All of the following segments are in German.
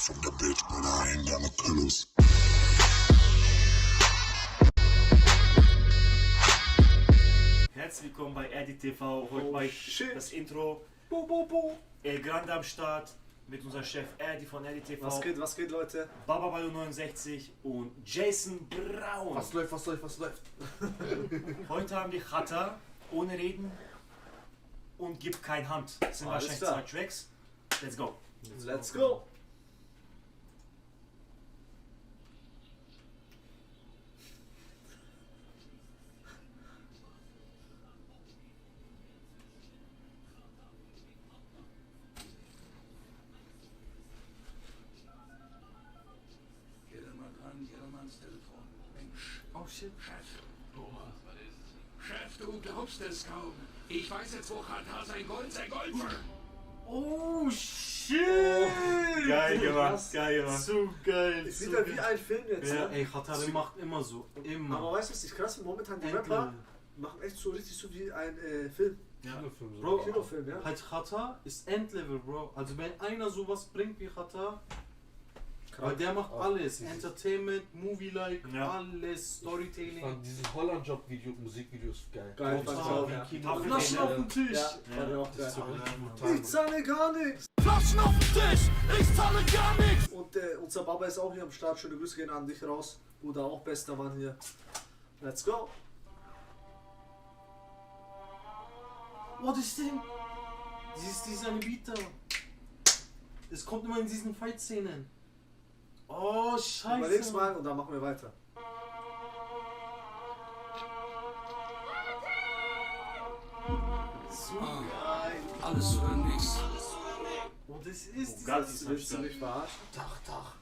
from the bitch, but I ain't got no pillows. Herzlich willkommen bei RDTV. Heute mache ich das Intro. El Grande am Start mit unserem Chef Erdi von RDTV. Was geht, Leute? Baba Bayo 69 und Jason Braun. Was läuft? Heute haben wir Chata ohne Reden und gibt kein Hand. Das sind Alles wahrscheinlich klar. 2 Tracks. Let's go. Let's go! Geh da mal dran, geh da mal ans Telefon. Mensch. Oh shit. Chef. Chef, du glaubst es kaum. Ich weiß jetzt, wo Katar sein Gold war. Oh shit. Geil krass. gemacht, geil gemacht. Zu geil. Ist wieder wie ein Film jetzt. Ja. Ne? Ey, Khatar macht immer so. Immer. Aber weißt du, was ist krass? Momentan die Endlich. Rapper machen echt so richtig so wie ein Film. Ja. Bro, Kinofilm, ja? halt Khatar ist Endlevel, Bro. Also wenn einer sowas bringt wie Khatar, weil der macht alles. Entertainment, Movie-like, Ja. alles, Ich Storytelling. fand diese Holland-Job-Video, Musikvideos geil. Geil, Total, fand ich auch, wie ja. Kino. Auf Flaschen jeden auf dem Tisch. Ja, fand ich auch Das geil. ist so brutal. Ich zahle gar nichts! Flaschen auf den Tisch, ich zahle gar nichts. Und unser Baba ist auch hier am Start. Schöne Grüße gehen an dich raus. Bruder, auch bester Mann hier. Let's go! What is denn? Dieser Bieter. Es kommt immer in diesen Fight-Szenen. Oh, scheiße. Überleg's mal und dann machen wir weiter. So geil. Alles oder nichts. Oh, das ist Bugatti dieses... ist Willst du mich verarschen? Dach.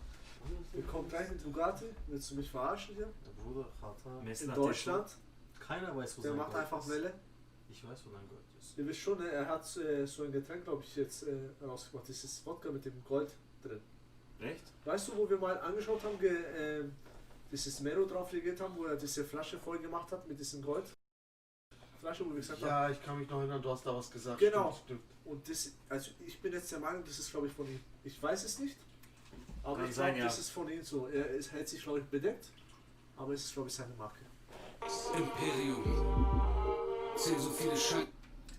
Wir kommen gleich mit Bugatti. Willst du mich verarschen hier? Der Bruder Khatar. Messer In Deutschland. Keiner weiß, wo Der sein macht Gold einfach ist. Welle. Ich weiß, wo dein Gold ist. Ihr wisst schon, ne? Er hat so ein Getränk, glaube ich, jetzt rausgebracht. Das ist Wodka mit dem Gold drin. Echt? Weißt du, wo wir mal angeschaut haben, dieses Mero drauf regiert haben, wo er diese Flasche voll gemacht hat mit diesem Gold? Flasche, wo wir gesagt haben. Ja, ich kann mich noch erinnern, du hast da was gesagt. Genau. Stimmt. Und das, also ich bin jetzt der Meinung, das ist, glaube ich, von ihm. Ich weiß es nicht. Aber Kann ich sein, glaube, ja. das ist von ihm so. Hält sich, glaube ich, bedeckt. Aber es ist, glaube ich, seine Marke. Imperium. Zähl so viele Scheine.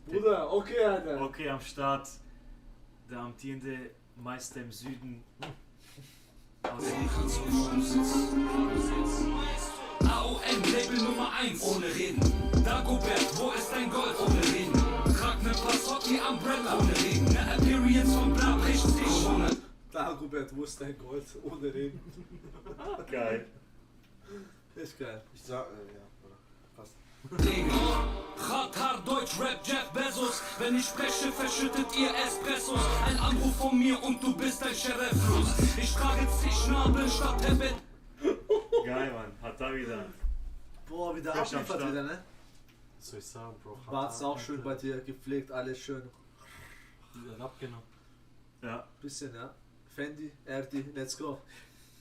Bruder, okay, Alter. Okay, am Start. Der amtierende Meister im Süden. Aus AOM Label Nummer 1 ohne Reden. Dagobert, wo ist dein Gold? Ohne Reden. Trag ne Passotti Umbrella ohne Reden. Ne Appearance von Bla bricht dich. Da, Robert, wo ist dein Gold? Ohne Reden. Geil. Ist geil. Ich sag, ja, oder? Passt. Katar, Deutsch, Rap, Jeff Bezos. Wenn ich spreche, verschüttet ihr Espressos. Ein Anruf von mir und du bist ein Sheriff-Fluss. Ich trage Zischnabel statt der Bett. Geil, Mann. Hat da wieder. Boah, wieder Frisch am abliefert Start. wieder, ne? Was soll ich sagen, Bro? Bart ist auch schön bei dir, gepflegt, alles schön. Abgenommen. Ja. Bisschen, ja. Fendi, Erdi, let's go.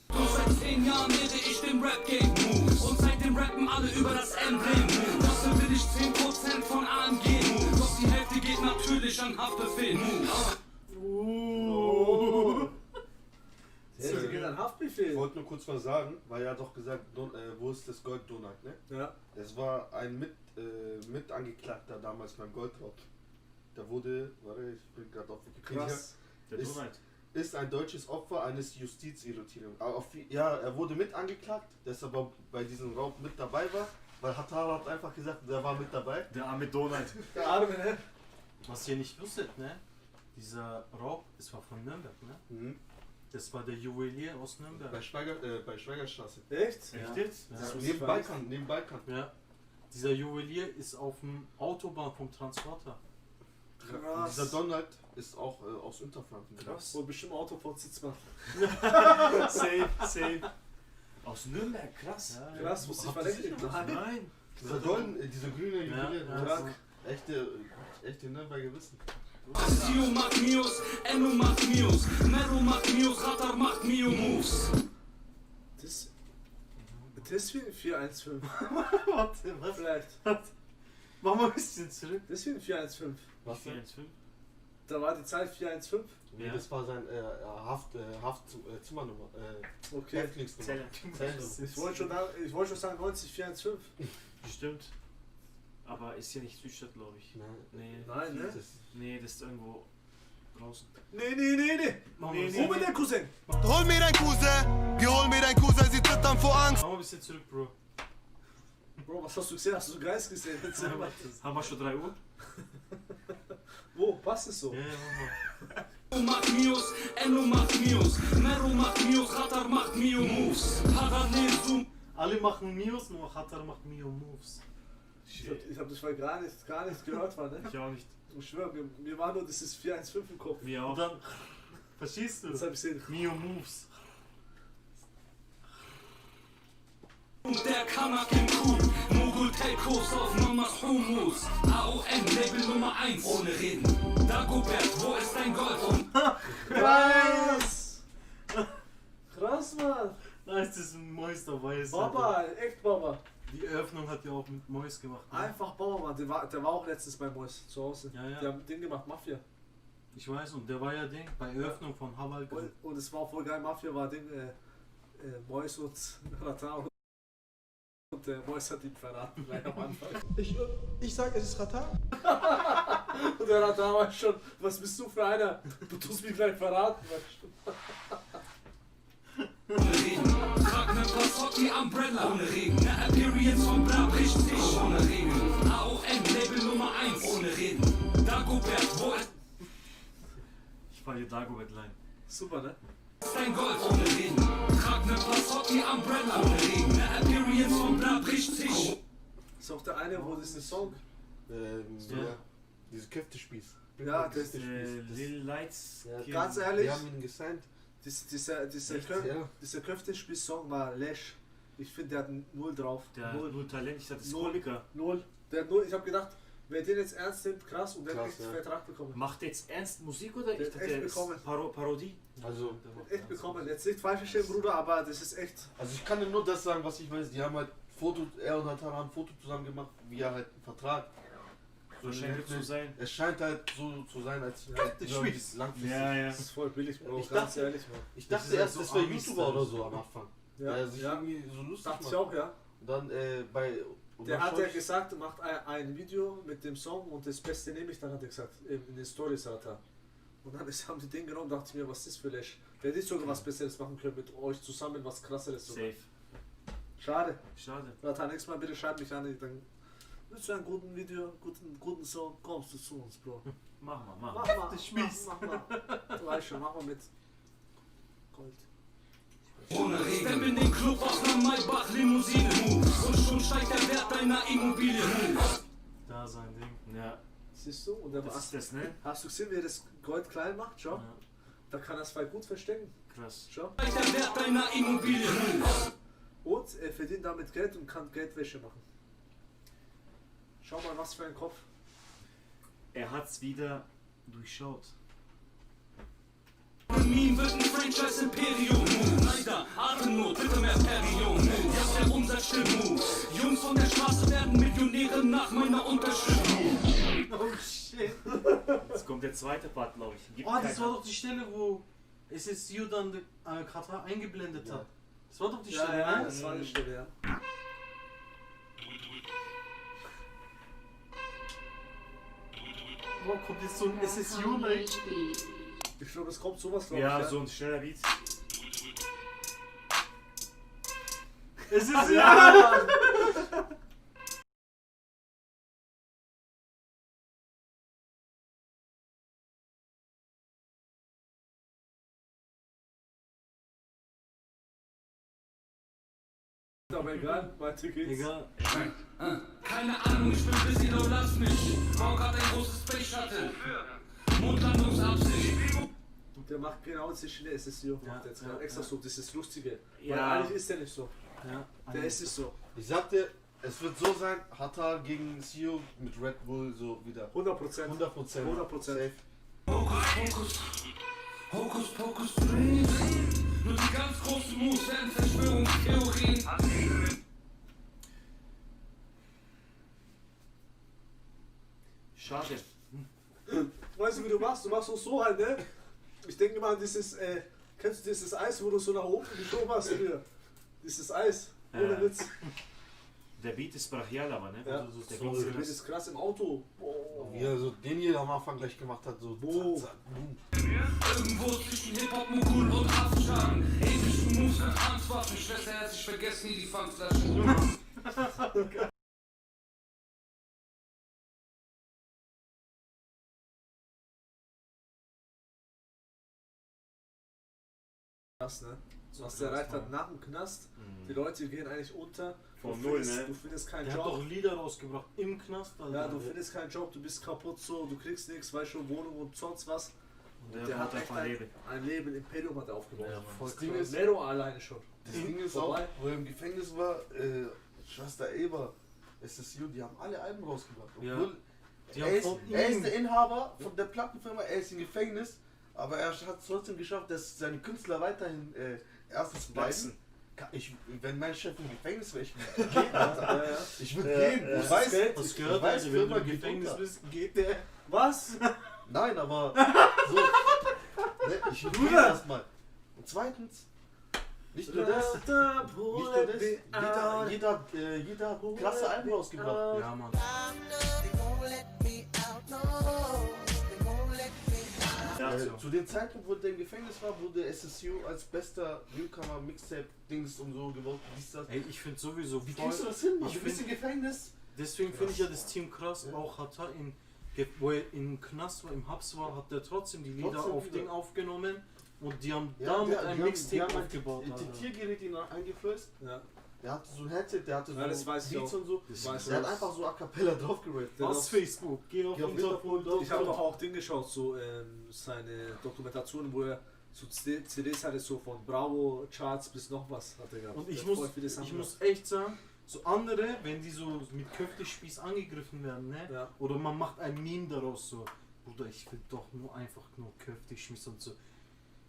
Doch seit 10 Jahren lehre ich den Rap-Game Moves. Und seitdem rappen alle über das Emblem. Dafür will ich 10% von AMG Moves. Doch die Hälfte geht natürlich an Haftbefehl Moves. Jetzt geht ein Ich Haftbefehl. wollte nur kurz was sagen, weil er hat doch gesagt, wo ist das Gold Donald, ne? Ja. Es war ein Mitangeklagter damals beim Goldraub. Da wurde, warte, ich bin gerade auf Wikipedia, Krass. Der Ist- Donald. ist ein deutsches Opfer eines Justizirritierung. Ja, er wurde mit angeklagt, der ist aber bei diesem Raub mit dabei war, weil Hatar hat einfach gesagt, der war mit dabei. Der arme Donald. Der Arme, ne? Was ihr nicht wusstet, ne? Dieser Raub, das war von Nürnberg, ne? Mhm. Das war der Juwelier aus Nürnberg. Bei Schweigerstraße. Echt? Echt jetzt? Ja. Das Neben Balkan, neben Balkan. Ja. Dieser Juwelier ist auf dem Autobahn vom Transporter. Krass. Dieser Donald ist auch aus Unterfranken. Krass. Wo bestimmt Auto von Sitzmann. Safe. Aus Nürnberg, krass. Krass, muss ich Habt ihr verletzt. sicher was? Nein. Nein. Dieser Golden, diese grüne Juwelier, Ja, das ja. ist echte Nürnberger Wissen. Tio macht Mios, Enno macht Mios, Mero macht Mios, Katar macht Mio Moves. Deswegen 415. Warte, was? Vielleicht. Mach mal ein bisschen zurück. Deswegen 415. Was denn? 415. Da war die Zeit 415. Nee, Ja. das war sein Zimmernummer. Okay. Häftlingsnummer. Zelle. Ich wollte schon sagen 90 415. Stimmt. Aber ist ja nicht Südstadt, glaube ich. Nee. Nein, ne? Nee, das ist irgendwo draußen. Nee. Wo mit der Cousin? Hol mir dein Cousin, sie zittern vor Angst. Mach mal ein bisschen zurück, Bro. Bro, was hast du gesehen? Hast du so Geist gesehen? Erzähl mal. Haben wir schon 3 Uhr? Wo? Passt es so? Ja, mach mal. Macht Mios, Enno macht Mios, Mero macht Mios, Khatar macht Mio Moves. Parallel zum Alle machen Mios, nur Khatar macht Mio Moves. Ich hab das voll gar nicht gehört, war, ne? Ich auch nicht. Ich schwöre, mir war nur dieses 415 im Kopf. Mir Und auch. dann, verstehst du? Das hab ich gesehen. Mio Moves. der Kamak im Kuh. Mogul Telcos auf Mamas Humus. AON Label Nummer 1 ohne Reden. Dagobert, wo ist dein Gold? Und Krass! Krass, Mann! Da ist das ein Mois dabei. Baba, echt Baba. Die Eröffnung hat ja auch mit Mois gemacht. Ne? Einfach Baba, Mann. Der war auch letztens bei Mois zu Hause. Ja, ja. Die haben Ding gemacht, Mafia. Ich weiß, und der war ja Ding bei Eröffnung von Hawal. Und es war auch voll geil, Mafia war Ding, Mois und Rata und der Mois hat ihn verraten gleich am Anfang. Ich sag, es ist Rata. Und der Rata war schon, was bist du für einer? Du tust mich gleich verraten. ohne Reden. Trag ne Passotti Umbrella ohne Regen. Ne Appearance von Bla bricht sich ohne Regen. AON Label Nummer 1 ohne Reden. Dagobert, wo ist Ich fahr hier Dagobert-Line. Super, ne? dein Gold ohne Reden? Trag ne Passotti Umbrella ohne Regen. Ne Appearance von Bla bricht sich. Ist auch der eine, wo das ist ein Song. Ja. Dieses Köftespieß. Ja, das Lil Lights. Ja, Kill. ganz ehrlich, Wir haben ihn gesigned. dieser Ja. Köftespieß-Song war Lesch. Ich finde, der hat null drauf. Der hat null Talent. Ich dachte, das ist Null. Komiker. Null. Der hat null. Ich habe gedacht, wer den jetzt ernst nimmt, krass, und der hat Krass, echt ja. Vertrag bekommen. Macht der jetzt ernst Musik oder? Der Ich hat dachte, echt der ist bekommen. Parodie. Also, Echt bekommen. Jetzt nicht falsch verstehen, Bruder, aber das ist echt. also ich kann dir nur das sagen, was ich weiß. Die haben halt er und Nathan haben ein Foto zusammen gemacht, wie er halt einen Vertrag. So scheint es zu sein. Es scheint halt so zu sein, als Köftespieß. langfristig. Ja. Das ist voll billig, Bro. Ich ganz dachte- ehrlich, Bro. Ich Das dachte ist erst, halt das so wäre Ami-Style YouTuber oder so. so am Anfang. Ja, Der sich ja. irgendwie so lustig Dachte ich macht. auch, ja. Und dann bei. Der hat ja gesagt, macht ein Video mit dem Song und das Beste nehme ich, dann hat er gesagt, in den Stories hat er. Und dann haben die den genommen, dachte ich mir, was ist das für Lesch? Der hätte sogar was Besseres machen können mit euch zusammen, was krasseres sogar. Safe. Schade. Schade. Nathan, nächstes Mal bitte schreib mich an, dann willst du einen guten Video, guten Song, kommst du zu uns, Bro. Mach mal. Mach mal, mach mal. Du weißt schon, mach mal mit Gold. Ohne Regen. Step in den Club aus ner Maybach Limousine. Und schon steigt der Wert deiner Immobilie. Da sein Ding. Ja, Siehst du? Und der das ist das, ne? hast du gesehen, wie er das Gold klein macht? Schau. Ja. Da kann er es voll gut verstecken. Krass. Schau. Steigt der Wert deiner Immobilie. Und er verdient damit Geld und kann Geldwäsche machen. Schau mal, was für ein Kopf. Er hat's wieder durchschaut. Meme wird ein Franchise Imperium. Leider, Atemnot, bitte mehr Perium. Jetzt der Umsatz stimmt. Jungs von der Straße werden Millionäre nach meiner Unterschrift. Oh shit. Jetzt kommt der zweite Part, glaube ich. Gibt Oh, das keinen. war doch die Stelle, wo SSU dann Katar eingeblendet hat. Das war doch die Ja, Stelle, ja, ne? das war die Stelle, ja. Oh, kommt jetzt so ein SSU-Like. Ich glaube, es kommt sowas, glaube Ja, ich. so ein schneller Beat. Es ist Ja! Aber egal, weiter geht's. Egal. Keine Ahnung, ich bin busy, doch lass mich. Bau grad ein großes Space Shuttle. Mondlandungsabsicht. Der macht genau das Schiene SSU. Ja, Macht jetzt ja, extra ja. so, das ist Lustige. Ja. Weil eigentlich ist der nicht so. Ja. Der ist nicht so. Ich sagte, es wird so sein, Hatar gegen CEO mit Red Bull so wieder. 100%. 100%. 100%. Safe. Hokus Pokus Dreams. Nur die ganz großen Moves werden Verschwörungstheorien. Schade. Weißt weißt du, wie du machst? Du machst so halt, ne? Ich denke mal, dieses, kennst du dieses Eis, wo du so nach oben geschoben hast? Früher? Dieses Eis, ohne Witz. Der Beat ist brachial, aber ne? Ja. Also, der So, geht das ist krass im Auto. Boah. Wie er so den hier am Anfang gleich gemacht hat, so Boom. zack, zack, boom. Irgendwo zwischen Hip-Hop-Mogul und Affenschaden. Ähnliche Moves mit Handwaffen. Schwester hat sich vergessen, hier die Pfandflaschen. Krass, ne? Was der erreicht hat nach dem Knast. Die Leute gehen eigentlich unter. Von Du null, findest- ne? Du findest keinen Der hat Job. doch Lieder rausgebracht im Knast, Alter. Ja, du findest keinen Job, du bist kaputt so, du kriegst nichts, weißt du, Wohnung und sonst was. Der Der hat baut echt einfach Leben. ein Leben, ein Imperium hat er aufgebaut. Ja, voll Das Ding krass. ist, Nero alleine schon. das Ding ist Vorbei. auch, wo er im Gefängnis war, Schwester Eva, SSU, die haben alle Alben rausgebracht. Ja. Obwohl, Die er, haben ist, von er ist ihm- der Inhaber von der Plattenfirma, er ist im Gefängnis, aber er hat es trotzdem geschafft, dass seine Künstler weiterhin erstens bleiben. Wenn mein Chef im Gefängnis wäre, ich würde gehen, Alter. Ja. Ich würde gehen. ja. Ich weiß, Geld, Hast ich du gehört, weiß, Alter, wenn du Firma im geht Gefängnis unter. bist, geht der. Was? Nein, aber so. Ne, ich will gehen Bruder. erstmal. Und zweitens, nicht nur das, nicht nur das, jeder hat klasse Alben rausgebracht. Ja, Mann. Ja, so. Zu dem Zeitpunkt, wo der im Gefängnis war, wurde SSU als bester Newcomer Mixtape Dings und so geworden. Dies, das. Ey, ich finde sowieso Wie voll. kriegst du das hin, Mann? Ich Du bist im find- Gefängnis. Deswegen finde ich ja das Team krass. Ja. Auch hat er wo er im Knast war, im Hubs war, hat er trotzdem die Lieder Trotzdem auf Lieder. Ding aufgenommen und die haben Ja, damit die ein haben Mixtape ein aufgebaut. Alter. Diktiergerät ihn eingeflößt. Ja. Der hatte so ein Headset, der hatte so Ja, das weiß ich Beats auch. und so. Das weiß Der hat ich. einfach so A Cappella drauf gerappt. Der Was auf- Facebook? Geh auf Geh auf Interpol. Interpol, Ich habe doch auch Ding geschaut, so seine Dokumentation, wo er so CDs hatte, so von Bravo Charts bis noch was hat er gehabt. Und Der ich hat muss, voll viele Sachen ich muss echt sagen, so andere, wenn die so mit Köftespieß angegriffen werden, ne? Ja. Oder man macht ein Meme daraus so, Bruder, ich will doch nur einfach nur Köftespieß und so.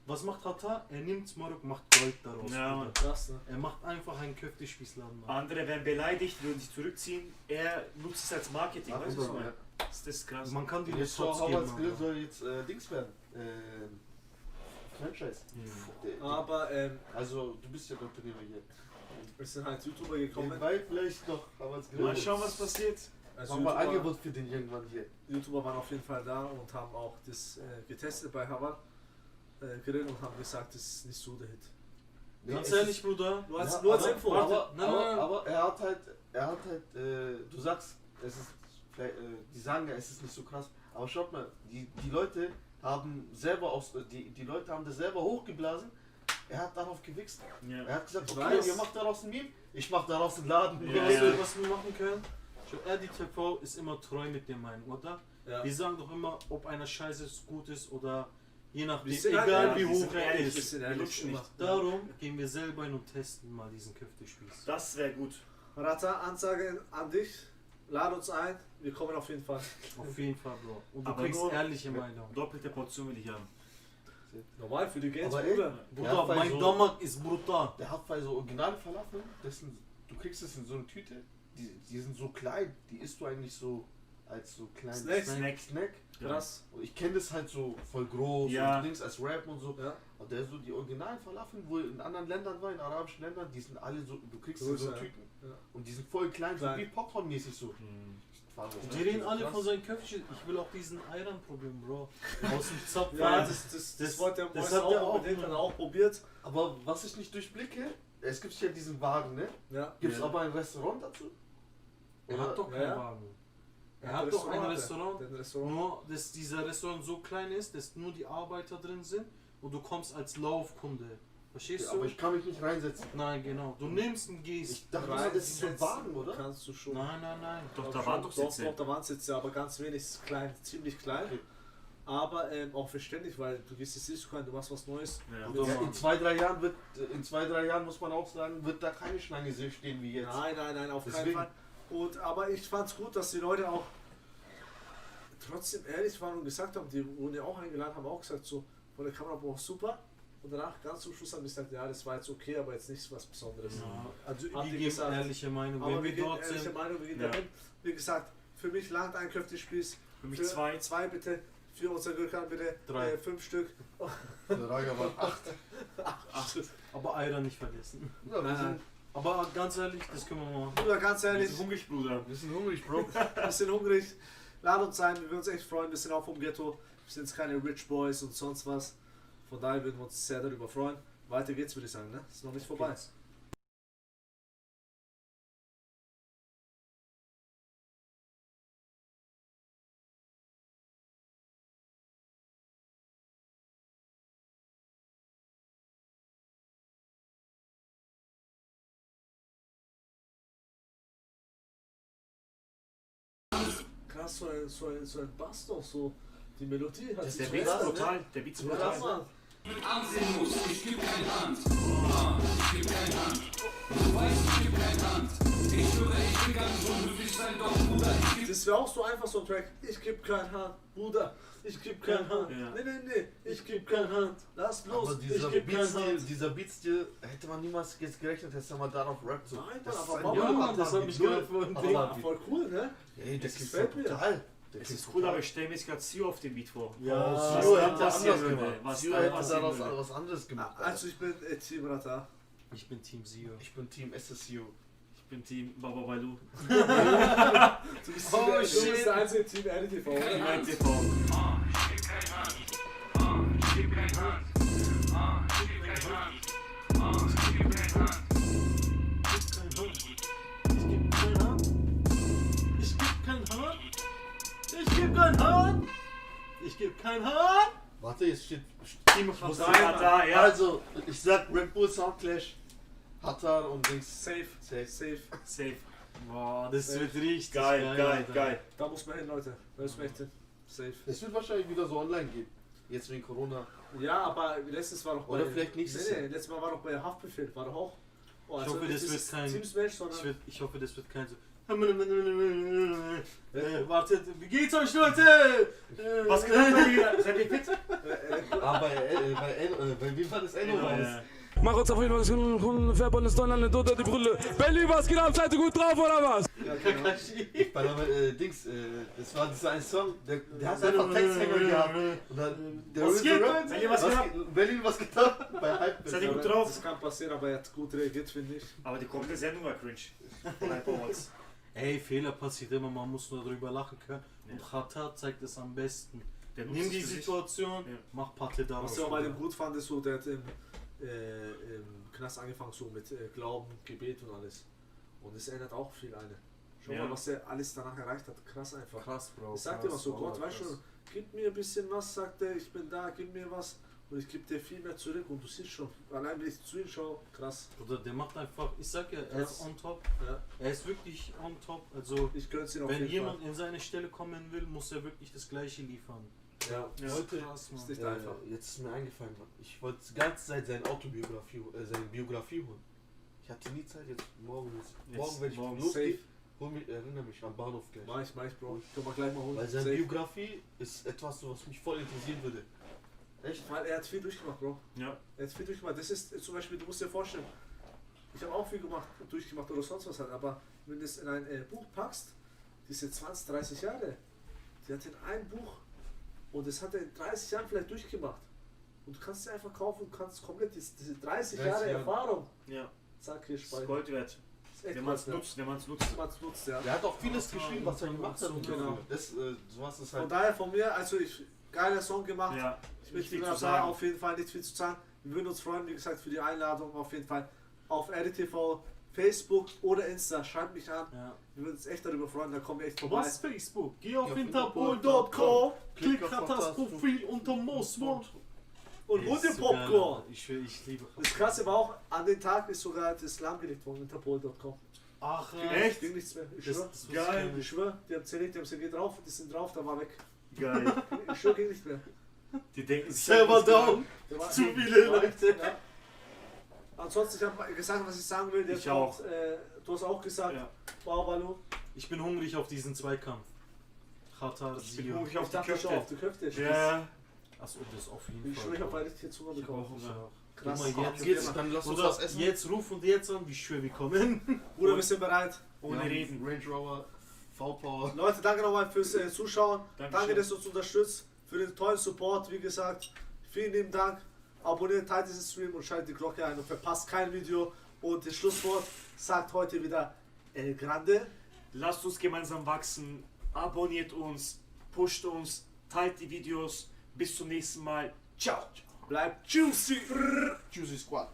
Was macht Hata? Er nimmt Marok, macht Gold daraus. Ja, Bruder. Mann. Krass, ne? Er macht einfach einen Köftespießladen. Mann. Andere werden beleidigt, würden sich zurückziehen. Er nutzt es als Marketing. Weißt du, was ich meine? Das ist krass. Man kann die Jetzt Shots schau, geben. Howard's Grill Alter. soll jetzt Dings werden. Franchise. Aber Also, du bist ja der Unternehmer hier. es sind halt YouTuber gekommen. Nebenbei vielleicht noch Howard's Grill. Mal schauen, was passiert. Also Mach mal YouTuber, Angebot für den irgendwann hier. YouTuber waren auf jeden Fall da und haben auch das getestet bei Harvard Grill und haben gesagt, das ist nicht so der Hit. Ganz es ehrlich, ist- Bruder. Nur als, Ja, nur als aber- Info. Aber, Nein, aber, nein, nein. aber er hat halt, du sagst, es ist, vielleicht, die sagen ja, es ist nicht so krass, aber schaut mal, die Leute haben selber die Leute haben das selber hochgeblasen, er hat darauf gewichst. Ja. Er hat gesagt, Ich okay, weiß. ihr macht daraus ein Meme, ich mach daraus einen Laden. Ja, Weißt ja. du, was wir machen können? RDTV ist immer treu mit der Meinung, oder? Ja. Wir sagen doch immer, ob einer scheiße ist, gut ist oder je nachdem, Wir sind egal halt- wie ja, wir hoch sind er ehrlich, ist. wir sind Wir ehrlich, lutschen immer. nicht. Darum gehen wir selber hin und testen mal diesen Köftespieß. Das wäre gut. Rata, Ansage an dich. Lad uns ein, wir kommen auf jeden Fall. Auf jeden Fall, Bro. Und du Aber kriegst nur- ehrliche Meinung. Doppelte Portion will ich haben. Normal für die Games, Aber ey, Bruder. Bruder, Ja, weil mein so- Damak ist brutal. Der hat bei so originalen Falafel, du kriegst es in so eine Tüte, die sind so klein, die isst du eigentlich so als so kleinen Snacks. Snack. Krass. Und ich kenne das halt so voll groß Ja. und Dings als Rap und so. Ja. Und der so die originalen Falafel, wo in anderen Ländern war, in arabischen Ländern, die sind alle so, du kriegst in so Größer, Tüten. ja. Und die sind voll klein, Klein. so wie Popcorn-mäßig so. Die reden alle von seinen Köpfchen. Ich will auch diesen Ayran probieren, Bro. Aus dem Zapf. Ja, Mann. das wollte der das Mois hat er auch auch unbedingt, hat er gemacht. auch probiert. Aber was ich nicht durchblicke, es gibt ja diesen Wagen, ne? Ja. Gibt es Ja. aber ein Restaurant dazu? Er hat doch Ja, keinen ja. Wagen. Er hat doch ein Restaurant. Der hat ein Restaurant. Nur, dass dieser Restaurant so klein ist, dass nur die Arbeiter drin sind und du kommst als Laufkunde. Verstehst Ja, du? aber ich kann mich nicht reinsetzen. Nein, genau. Du nimmst und gehst. Ich dachte immer, das ist so ein Wagen, oder? Kannst du schon. Nein, nein, nein. Doch, Doch, da waren doch Sitze. Doch, da waren Sitze, aber ganz wenig, ist klein, ziemlich klein. Okay. Aber auch verständlich, weil du gehst jetzt nicht rein, du machst was Neues. Ja. Oder Ja, Mann. in 2-3 Jahren muss man auch sagen, wird da keine Schlange stehen wie jetzt. Nein, auf keinen Deswegen. Fall. Aber ich fand es gut, dass die Leute auch trotzdem ehrlich waren und gesagt haben, die wurden ja auch eingeladen, haben auch gesagt, so von der Kamera boah, super. Und danach ganz zum Schluss haben die gesagt, ja, das war jetzt okay, aber jetzt nicht was Besonderes. Ja, also Habt wir ihr geben gesagt. ehrliche Meinung. Aber Wenn wir wir gehen dort ehrliche sind, Meinung, wir gehen Ja. dahin. Wie gesagt, für mich langt ein Köftespieß. Für mich zwei. Zwei bitte. Für unser Gürkan bitte 3. 5 Stück. Der Raga war 8. Aber Eier nicht vergessen. Ja, Nein. Aber ganz ehrlich, das können wir machen. Bruder, ganz Wir ehrlich, sind hungrig, Bruder. wir sind hungrig, Bro. wir sind hungrig. Lad uns ein, wir würden uns echt freuen. Wir sind auch vom Ghetto. Wir sind jetzt keine Rich Boys und sonst was. Von daher würden wir uns sehr darüber freuen. Weiter geht's, würde ich sagen, ne? Ist noch nicht vorbei. Krass, so ein Bass noch so. Die Melodie hat Der sich Beat so ist krass, brutal. Der Beat ist Ja, brutal. Mann. Mit ansehen muss, ich geb keine Hand. Ich geb keine Hand. Du weißt, ich geb keine Hand. Ich schwöre, ich will gar nicht unglücklich sein, doch Bruder, ich geb. Das wäre auch so einfach so ein Track. Ich geb kein Hand, Bruder. Ich geb kein Hand. Ja. Nee. Ich geb kein Hand. Lass bloß. Aber Ich geb kein Hand. dieser Beatstil hätte man niemals jetzt gerechnet, hätte man darauf rappt. So. Nein, Das Mann, ist aber ein Mama, Ja, Junge, das hab ich gehört von Aber- dem. Ja, voll cool, ne? Ey, das Das ist gefällt mir. brutal. Es ist cool, aber ich stelle mir jetzt gerade Sio auf den Beat vor. Ja, Sio dann hätte passieren anders würde, gemacht. was Sio dann hätte passieren daraus würde. was anderes gemacht. Also ich bin Team Rata. Ich bin Team Zio. Ich bin Team SSU. Ich bin Team Baba Balu. Du bist Oh, der, shit. du bist der einzige Team RTV, oder? Team TV. Ich geb kein Haar. Warte, jetzt steht. Team muss Rata, ja. Also, ich sag Red Bull Soundclash, Hatar und Dings. Safe. Safe. Safe. Boah, das wird richtig Geil, Alter. geil. Da muss man hin, Leute. Da müssen wir echt hin. Safe. Es wird wahrscheinlich wieder so online gehen. Jetzt wegen Corona. Ja, aber letztes war doch bei... Oder vielleicht nächstes Nee, letztes Mal war doch bei Haftbefehl. War doch auch... Oh, Ich hoffe, nicht das wird dieses kein- Teams-Match, sondern... Ich hoffe, das wird kein so. Wartet, wie geht's euch, Leute? Was geht ab bei dir? Seid ihr fit? Aber bei wem war das Enno raus? Mach uns auf jeden Fall das Hundenfärber ist Donnerland unter die Brille. Berlin, was geht ab? Seid ihr gut drauf oder was? Ja, genau. Bei der, Dings, das war dieser ein Song, der hat einfach Texthänger gehabt. Und dann, der Was geht, Rap- Leute? Berlin, was geht ab? Berlin, was geht ab? Bei Hype. Seid ihr gut Aber drauf? Das kann passieren, aber er hat gut reagiert, finde ich. Aber die komplette Sendung war cringe. Von Hyperwatts. Ey, Fehler passiert immer, man muss nur drüber lachen können. Und Hatar zeigt es am besten. Der nutzt Nimm es die für sich. Situation, Ja. mach Patte daraus. Was ich auch bei dem gut fand, ist so, der hat im Knast angefangen so mit Glauben, Gebet und alles. Und es ändert auch viel eine. Schau Ja. mal, was er alles danach erreicht hat. Krass einfach. Krass, Bro. Ich sag dir mal so, Gott, weißt du, gib mir ein bisschen was, sagt er, ich bin da, gib mir was und ich gebe dir viel mehr zurück und du siehst schon, allein wenn ich zu ihm schaue, krass. Oder der macht einfach, ich sag ja, er ist Krass. on top. Ja. Er ist wirklich on top. Also, Ich gönn's ihn auf wenn jeden jemand Fall. in seine Stelle kommen will, muss er wirklich das Gleiche liefern. Ja. Ja. Leute, Krass, Mann. Ist nicht einfach. jetzt ist mir eingefallen, Mann. Ich wollte die ganze Zeit seine Biografie holen. Ich hatte nie Zeit, jetzt morgen werde ich morgen losgehen. Erinnere mich am Bahnhof gleich. Mach ich, Bro. Können wir gleich mal holen. Weil seine Safe. Biografie ist etwas, so, was mich voll interessieren würde. Echt? Weil er hat viel durchgemacht, Bro. Ja. Er hat viel durchgemacht. Das ist zum Beispiel, du musst dir vorstellen, ich habe auch viel durchgemacht oder sonst was halt, aber wenn du es in ein Buch packst, diese 20, 30 Jahre, die hat in ein Buch und das hat er in 30 Jahren vielleicht durchgemacht. Und du kannst sie einfach kaufen und kannst komplett diese 30 Jahre 30 Jahre. Erfahrung, Ja. zack, hier Das ist speichern. Gold wert. ist echt Wenn man es Gold wert. nutzt, wenn man es nutzt. Wenn man's nutzt, ja. Der hat auch vieles geschrieben, was er gemacht hat. und Genau. Das, sowas ist Von halt. daher von mir, also geiler Song gemacht. Ja. Ich bin Nicht viel viel zu zu sagen. auf jeden Fall nicht viel zu sagen. Wir würden uns freuen, wie gesagt, für die Einladung auf jeden Fall auf RTV, Facebook oder Insta. Schreibt mich an. Ja. Wir würden uns echt darüber freuen, da kommen wir echt vorbei. Was Facebook? Geh auf auf interpol.com, klick Klick auf Hatars Profil unter Moosmond. Und hol dir Popcorn. Ich liebe Das Krasse war auch, an den Tag ist sogar das lahmgelegt worden, interpol.com. Ach, Echt? Ging nichts mehr. Ich Das- schwör. das Geil. Ich schwör, die haben zerlegt, die haben gesagt, geh drauf, die sind drauf, da war weg. Geil. Ich schwör, ging nicht mehr. Die denken sich Server halt, was down. Der war- Zu viele war- Leute. Ja. Ansonsten, ich habe gesagt, was ich sagen will. Jetzt Ich auch. kommt, du hast auch gesagt, Ja. wow, Balu. Ich bin hungrig auf diesen Zweikampf. Hatar, Ich bin Zio. hungrig Ich auf die dachte schon auf Köfte. die Köfte. Ja. Achso, das auf jeden Ich Fall. schwöre, ich habe richtig jetzt Hunger Ich bekommen. auch Hunger. Krass. Guck mal, Okay, jetzt, Mann. Dann lass uns Bruder, was essen. jetzt ruf und jetzt an, wie schwer wir kommen. Bruder, wir sind bereit. Ohne Wir haben Reden. Range Rover, V-Power. Leute, danke nochmal fürs Zuschauen. Dankeschön. Danke, dass du uns unterstützt. für den tollen Support. Wie gesagt, vielen lieben Dank. Abonniert, teilt diesen Stream und schaltet die Glocke ein und verpasst kein Video. Und das Schlusswort sagt heute wieder El Grande. Lasst uns gemeinsam wachsen, abonniert uns, pusht uns, teilt die Videos. Bis zum nächsten Mal. Ciao. Bleibt juicy. Juicy Squad.